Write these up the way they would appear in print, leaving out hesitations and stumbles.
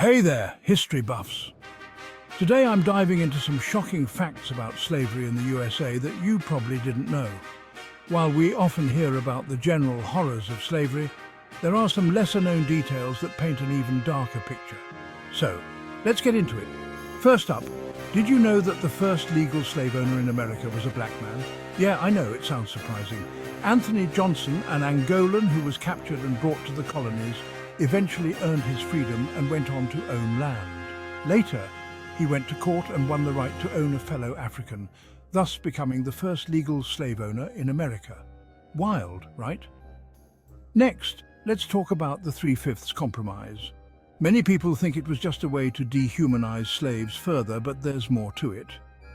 Hey there, history buffs. Today I'm diving into some shocking facts about slavery in the USA that you probably didn't know. While we often hear about the general horrors of slavery, there are some lesser-known details that paint an even darker picture. So, let's get into it. First up, did you know that the first legal slave owner in America was a black man? Yeah, I know, it sounds surprising. Anthony Johnson, an Angolan who was captured and brought to the colonies, eventually earned his freedom and went on to own land. Later, he went to court and won the right to own a fellow African, thus becoming the first legal slave owner in America. Wild, right? Next, let's talk about the 3/5 Compromise. Many people think it was just a way to dehumanize slaves further, but there's more to it.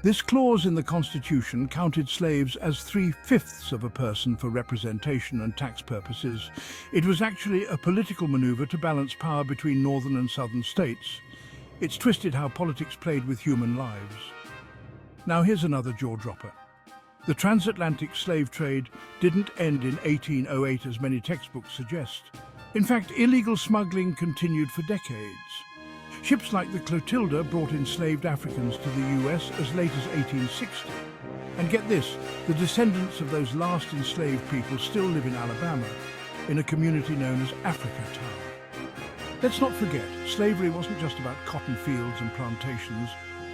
This clause in the Constitution counted slaves as 3/5 of a person for representation and tax purposes. It was actually a political maneuver to balance power between northern and southern states. It's twisted how politics played with human lives. Now here's another jaw-dropper. The Transatlantic Slave Trade didn't end in 1808 as many textbooks suggest. In fact, illegal smuggling continued for decades. Ships like the Clotilda brought enslaved Africans to the US as late as 1860. And get this, the descendants of those last enslaved people still live in Alabama, in a community known as Africatown. Let's not forget, slavery wasn't just about cotton fields and plantations.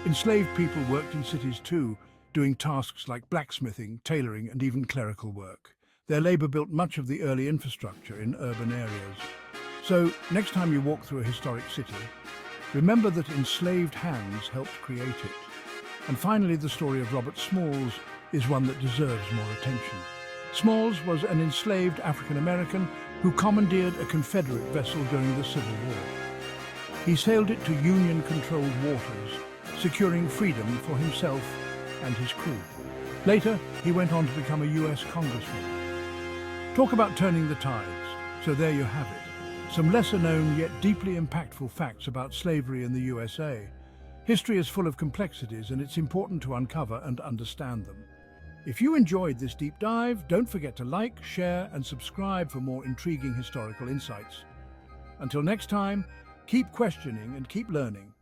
Enslaved people worked in cities too, doing tasks like blacksmithing, tailoring, and even clerical work. Their labor built much of the early infrastructure in urban areas. So, next time you walk through a historic city, remember that enslaved hands helped create it. And finally, the story of Robert Smalls is one that deserves more attention. Smalls was an enslaved African-American who commandeered a Confederate vessel during the Civil War. He sailed it to Union-controlled waters, securing freedom for himself and his crew. Later, he went on to become a US congressman. Talk about turning the tides. So there you have it. Some lesser-known yet deeply impactful facts about slavery in the USA. History is full of complexities, and it's important to uncover and understand them. If you enjoyed this deep dive, don't forget to like, share, and subscribe for more intriguing historical insights. Until next time, keep questioning and keep learning.